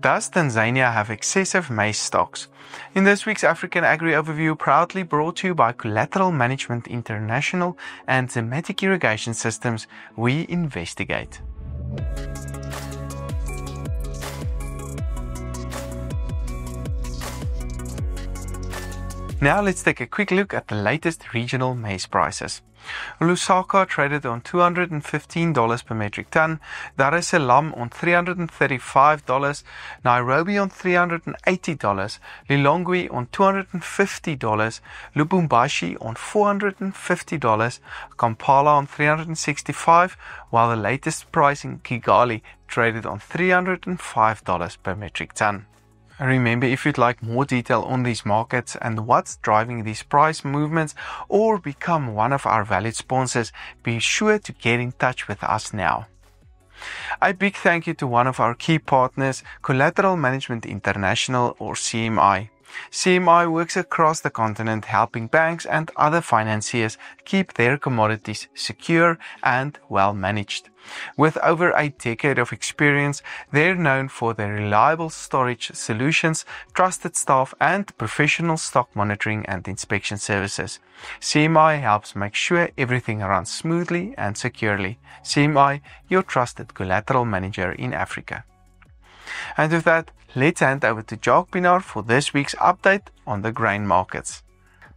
Does Tanzania have excessive maize stocks? In this week's African Agri Overview, proudly brought to you by Collateral Management International and Zematic Irrigation Systems, we investigate. Now let's take a quick look at the latest regional maize prices. Lusaka traded on $215 per metric ton, Dar es Salaam on $335, Nairobi on $380, Lilongwe on $250, Lubumbashi on $450, Kampala on $365, while the latest price in Kigali traded on $305 per metric ton. Remember, if you'd like more detail on these markets and what's driving these price movements, or become one of our valued sponsors, be sure to get in touch with us now. A big thank you to one of our key partners, Collateral Management International, or CMI. CMI works across the continent helping banks and other financiers keep their commodities secure and well managed. With over a decade of experience, they're known for their reliable storage solutions, trusted staff, and professional stock monitoring and inspection services. CMI helps make sure everything runs smoothly and securely. CMI, your trusted collateral manager in Africa. And with that, let's hand over to Jacques Pienaar for this week's update on the grain markets.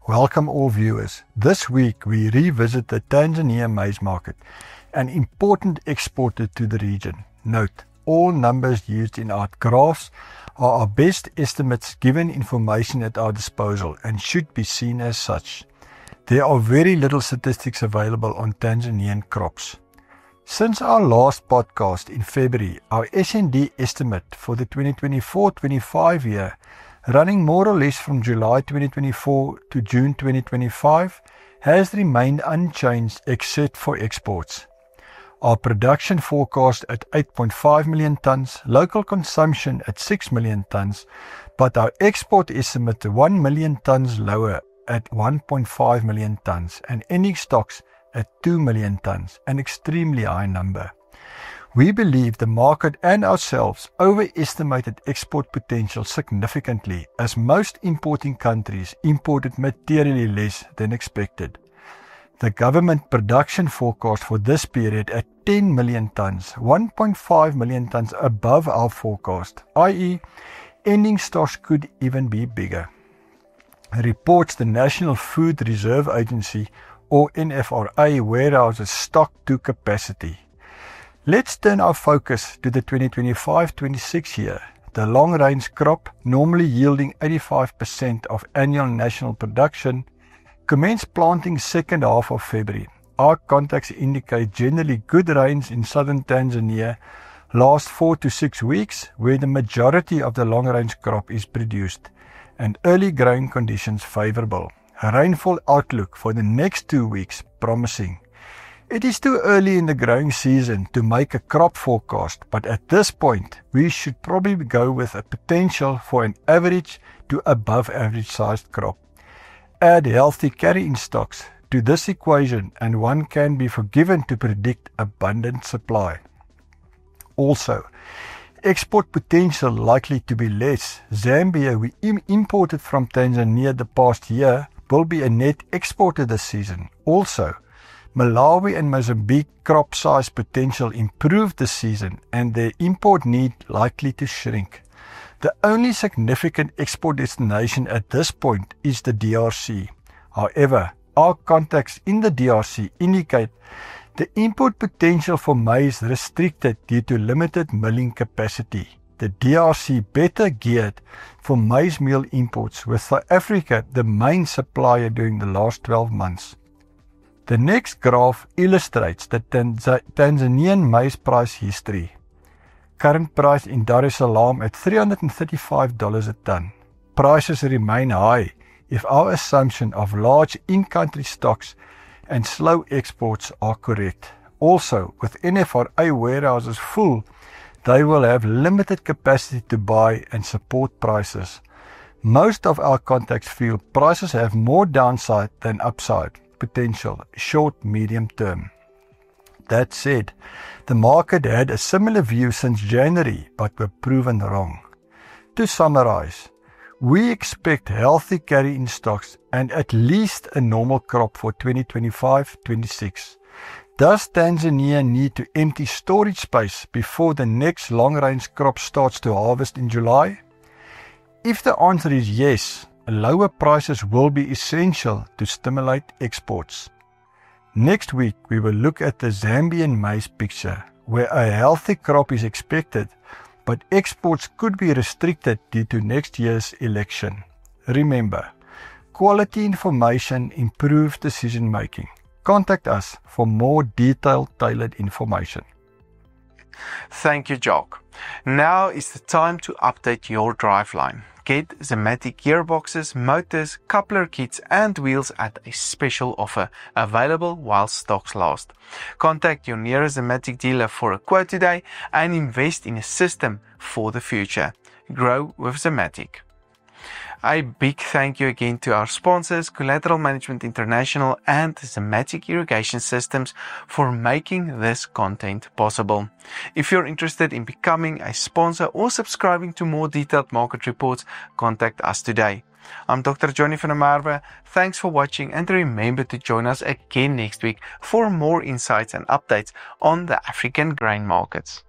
Welcome all viewers. This week we revisit the Tanzania maize market, an important exporter to the region. Note, all numbers used in our graphs are our best estimates given information at our disposal and should be seen as such. There are very little statistics available on Tanzanian crops. Since our last podcast in February, our S&D estimate for the 2024-25 year, running more or less from July 2024 to June 2025, has remained unchanged except for exports. Our production forecast at 8.5 million tonnes, local consumption at 6 million tonnes, but our export estimate 1 million tonnes lower at 1.5 million tonnes, and ending stocks at 2 million tonnes, an extremely high number. We believe the market and ourselves overestimated export potential significantly, as most importing countries imported materially less than expected. The government production forecast for this period at 10 million tonnes, 1.5 million tonnes above our forecast, i.e. ending stocks could even be bigger. Reports the National Food Reserve Agency or NFRA warehouses stock to capacity. Let's turn our focus to the 2025-26 year. The long-range crop, normally yielding 85% of annual national production, commenced planting second half of February. Our contacts indicate generally good rains in southern Tanzania last 4 to 6 weeks, where the majority of the long-range crop is produced, and early growing conditions favourable. A rainfall outlook for the next 2 weeks promising. It is too early in the growing season to make a crop forecast, but at this point we should probably go with a potential for an average to above average sized crop. Add healthy carrying stocks to this equation and one can be forgiven to predict abundant supply. Also, export potential likely to be less. Zambia, we imported from Tanzania the past year, will be a net exporter this season. Also, Malawi and Mozambique crop size potential improved this season and their import need likely to shrink. The only significant export destination at this point is the DRC. However, our contacts in the DRC indicate the import potential for maize restricted due to limited milling capacity. The DRC better geared for maize meal imports, with South Africa the main supplier during the last 12 months. The next graph illustrates the Tanzanian maize price history. Current price in Dar es Salaam at $335 a ton. Prices remain high if our assumption of large in-country stocks and slow exports are correct. Also, with NFRA warehouses full, they will have limited capacity to buy and support prices. Most of our contacts feel prices have more downside than upside potential, short-medium term. That said, the market had a similar view since January, but were proven wrong. To summarize, we expect healthy carry-in stocks and at least a normal crop for 2025-26. Does Tanzania need to empty storage space before the next long-range crop starts to harvest in July? If the answer is yes, lower prices will be essential to stimulate exports. Next week, we will look at the Zambian maize picture, where a healthy crop is expected, but exports could be restricted due to next year's election. Remember, quality information improves decision making. Contact us for more detailed, tailored information. Thank you, Jock. Now is the time to update your driveline. Get Zematic gearboxes, motors, coupler kits and wheels at a special offer, available while stocks last. Contact your nearest Zematic dealer for a quote today and invest in a system for the future. Grow with Zematic. A big thank you again to our sponsors, Collateral Management International and Zematic Irrigation Systems, for making this content possible. If you're interested in becoming a sponsor or subscribing to more detailed market reports, contact us today. I'm Dr. Johnny van der Merwe. Thanks for watching and remember to join us again next week for more insights and updates on the African grain markets.